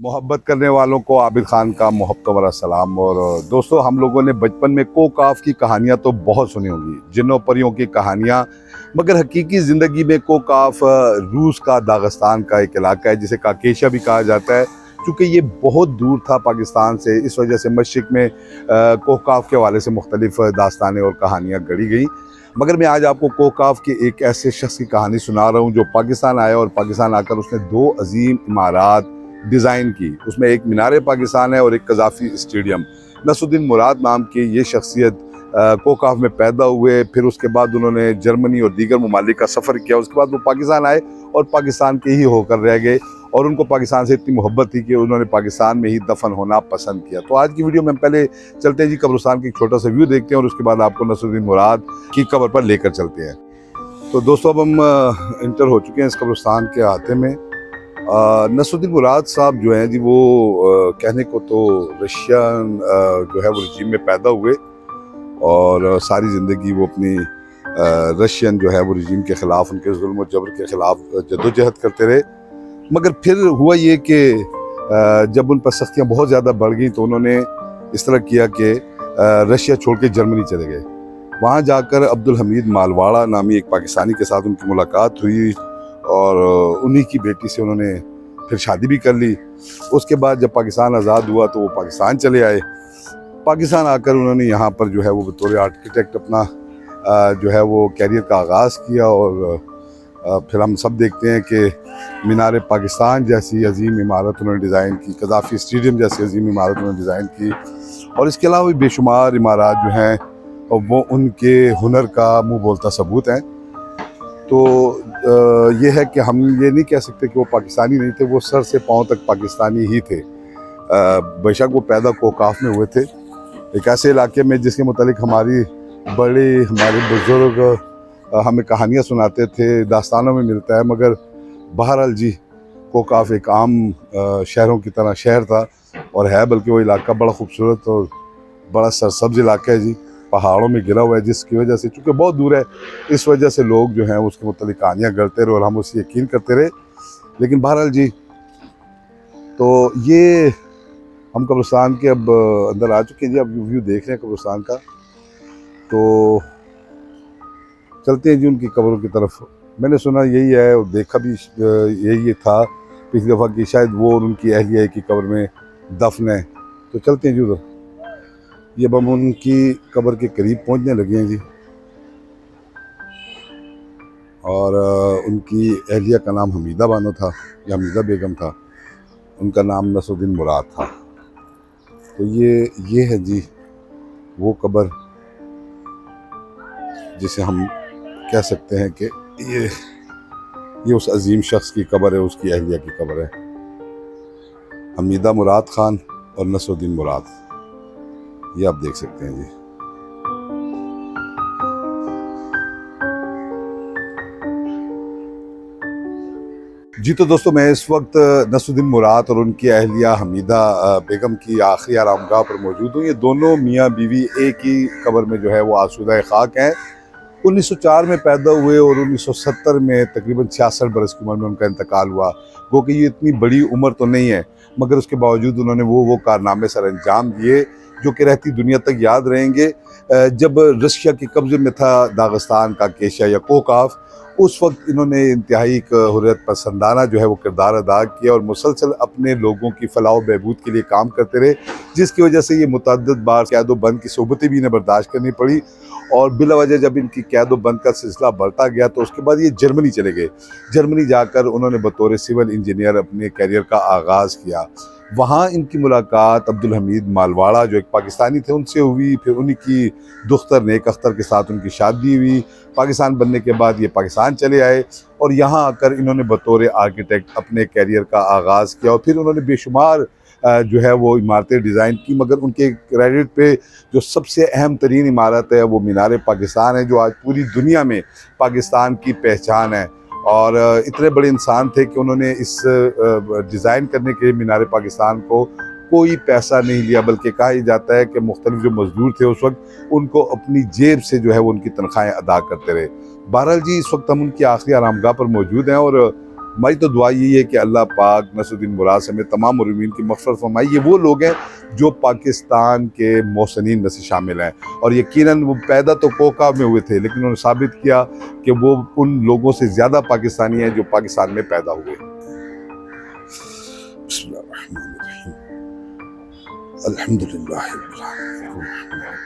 मोहब्बत करने वालों को आबिद खान का मोहब्बत वाला सलाम। और दोस्तों, हम लोगों ने बचपन में कोकाफ की कहानियाँ तो बहुत सुनी होंगी, जिन्नों परियों की कहानियाँ, मगर हकीकी ज़िंदगी में कोकाफ रूस का दागिस्तान का एक इलाका है जिसे काकेशिया भी कहा जाता है। चूँकि ये बहुत दूर था पाकिस्तान से, इस वजह से मशरिक़ में कोकाफ के हवाले से मुख्तलिफ़ दास्तानें और कहानियाँ गढ़ी गई। मगर मैं आज आपको कोकाफ के एक ऐसे शख्स की कहानी सुना रहा हूँ जो पाकिस्तान आया और पाकिस्तान आकर उसने दो अजीम इमारात डिज़ाइन की। उसमें एक मीनार पाकिस्तान है और एक कज़ाफ़ी स्टेडियम। नसरुद्दीन मुराद नाम की ये शख्सियत कोकाफ में पैदा हुए, फिर उसके बाद उन्होंने जर्मनी और दीगर ममालिक का सफ़र किया। उसके बाद वो पाकिस्तान आए और पाकिस्तान के ही होकर रह गए, और उनको पाकिस्तान से इतनी मोहब्बत थी कि उन्होंने पाकिस्तान में ही दफन होना पसंद किया। तो आज की वीडियो में पहले चलते हैं जी कब्रिस्तान की एक छोटा सा व्यू देखते हैं और उसके बाद आपको नसरुद्दीन मुराद की कब्र पर लेकर चलते हैं। तो दोस्तों, अब हम इंटर हो चुके हैं इस कब्रिस्तान के अहाते में। नसरुद्दीन मुराद साहब जो हैं जी, वो कहने को तो रशियन जो है वो रजीम में पैदा हुए और सारी ज़िंदगी वो अपनी रशियन जो है वो रजीम के ख़िलाफ़, उनके जुल्म और जबर के ख़िलाफ़ जद्दोजहद करते रहे। मगर फिर हुआ ये कि जब उन पर सख्तियाँ बहुत ज़्यादा बढ़ गई तो उन्होंने इस तरह किया कि रशिया छोड़ के जर्मनी चले गए। वहाँ जाकर अब्दुल हमीद मालवाड़ा नामी एक पाकिस्तानी के साथ उनकी मुलाकात हुई और उन्हीं की बेटी से उन्होंने फिर शादी भी कर ली। उसके बाद जब पाकिस्तान आज़ाद हुआ तो वो पाकिस्तान चले आए। पाकिस्तान आकर उन्होंने यहाँ पर जो है वो बतौर आर्किटेक्ट अपना जो है वो कैरियर का आगाज़ किया। और फिर हम सब देखते हैं कि मीनार पाकिस्तान जैसी अजीम इमारत उन्होंने डिज़ाइन की, कज़ाफ़ी स्टेडियम जैसी अजीम इमारत उन्होंने डिज़ाइन की, और इसके अलावा भी बेशुमार इमारत जो हैं वो उनके हुनर का मुँह बोलता सबूत हैं। तो ये है कि हम ये नहीं कह सकते कि वो पाकिस्तानी नहीं थे, वो सर से पाँव तक पाकिस्तानी ही थे। बेशक वो पैदा कोकाफ में हुए थे, एक ऐसे इलाके में जिसके मुतालिक हमारे बुज़ुर्ग हमें कहानियाँ सुनाते थे, दास्तानों में मिलता है। मगर बहरहाल जी, कोकाफ एक आम शहरों की तरह शहर था और है, बल्कि वो इलाका बड़ा खूबसूरत और बड़ा सरसब्ज इलाका है जी, पहाड़ों में घिरा हुआ है, जिसकी वजह से चूँकि बहुत दूर है, इस वजह से लोग जो हैं उसके मुतालिक कहानियाँ गढ़ते रहे और हम उसे यकीन करते रहे। लेकिन बहरहाल जी, तो ये हम कब्रिस्तान के अब अंदर आ चुके हैं जी। अब व्यू देख रहे हैं कब्रिस्तान का, तो चलते हैं जी उनकी कब्रों की तरफ। मैंने सुना यही है और देखा भी यही था पिछली दफ़ा कि शायद वो और उनकी अहलिया की कब्र में दफन है। तो चलते हैं जी उधर। ये हम उनकी कब्र के करीब पहुंचने लगे हैं जी। और उनकी अहलिया का नाम हमीदा बानो था या हमीदा बेगम था, उनका नाम नसरुद्दीन मुराद था। तो ये है जी वो कब्र जिसे हम कह सकते हैं कि ये उस अजीम शख्स की कब्र है, उसकी अहलिया की कब्र है, हमीदा मुराद खान और नसरुद्दीन मुराद। ये आप देख सकते हैं जी। जी तो दोस्तों, मैं इस वक्त नसरुद्दीन मुराद और उनकी अहलिया हमीदा बेगम की आखिरी आरामगाह पर मौजूद हूँ। ये दोनों मियाँ बीवी एक ही कब्र में जो है वो आसूदा खाक हैं। 1904 में पैदा हुए और 1970 में तकरीबन 66 बरस की उम्र में उनका इंतकाल हुआ। गो कि ये इतनी बड़ी उम्र तो नहीं है, मगर उसके बावजूद उन्होंने वो कारनामे सर अंजाम दिए जो कि रहती दुनिया तक याद रहेंगे। जब रशिया के कब्ज़े में था दागिस्तान का केशिया या कोकाफ, उस वक्त इन्होंने इंतहाई हुर्रियत पसंदाना जो है वो किरदार अदा किया और मुसलसल अपने लोगों की फलाह बहबूद के लिए काम करते रहे, जिसकी वजह से ये मुतअद्दिद बार कैद व बंद की सोबतें भी इन्हें बर्दाश्त करनी पड़ी। और बिलावजह जब इनकी कैद व बंद का सिलसिला बढ़ता गया तो उसके बाद ये जर्मनी चले गए। जर्मनी जाकर उन्होंने बतौर सिविल इंजीनियर अपने कैरियर का आगाज़ किया। वहाँ इनकी मुलाकात अब्दुल हमीद मालवाड़ा जो एक पाकिस्तानी थे उनसे हुई। फिर उन्हीं की दुख्तर नेक अख्तर के साथ उनकी शादी हुई। पाकिस्तान बनने के बाद ये पाकिस्तान चले आए और यहाँ आकर इन्होंने बतौर आर्किटेक्ट अपने कैरियर का आगाज़ किया। और फिर उन्होंने बेशुमार जो है वो इमारतें डिज़ाइन की, मगर उनके क्रेडिट पे जो सबसे अहम तरीन इमारत है वो मीनार पाकिस्तान है, जो आज पूरी दुनिया में पाकिस्तान की पहचान है। और इतने बड़े इंसान थे कि उन्होंने इस डिज़ाइन करने के लिए मीनार पाकिस्तान को कोई पैसा नहीं लिया, बल्कि कहा जाता है कि मुख्तलिफ जो मजदूर थे उस वक्त उनको अपनी जेब से जो है वो उनकी तनख्वाहें अदा करते रहे। बहरहाल जी, इस वक्त हम उनकी आखिरी आरामगाह पर मौजूद हैं और हमारी तो दुआ यही है कि अल्लाह पाक नसरुद्दीन मुराद समेत तमाम मुजरिमीन की मग़फ़िरत फरमाए। ये वो लोग हैं जो पाकिस्तान के मोहसिनीन में से शामिल हैं, और यकीनन वो पैदा तो कोका में हुए थे, लेकिन उन्होंने साबित किया कि वो उन लोगों से ज़्यादा पाकिस्तानी हैं जो पाकिस्तान में पैदा हुए। बिस्मिल्लाहिर्रहमानिर्रहीम। अल्हम्दुलिल्लाह रब्बिल आलमीन।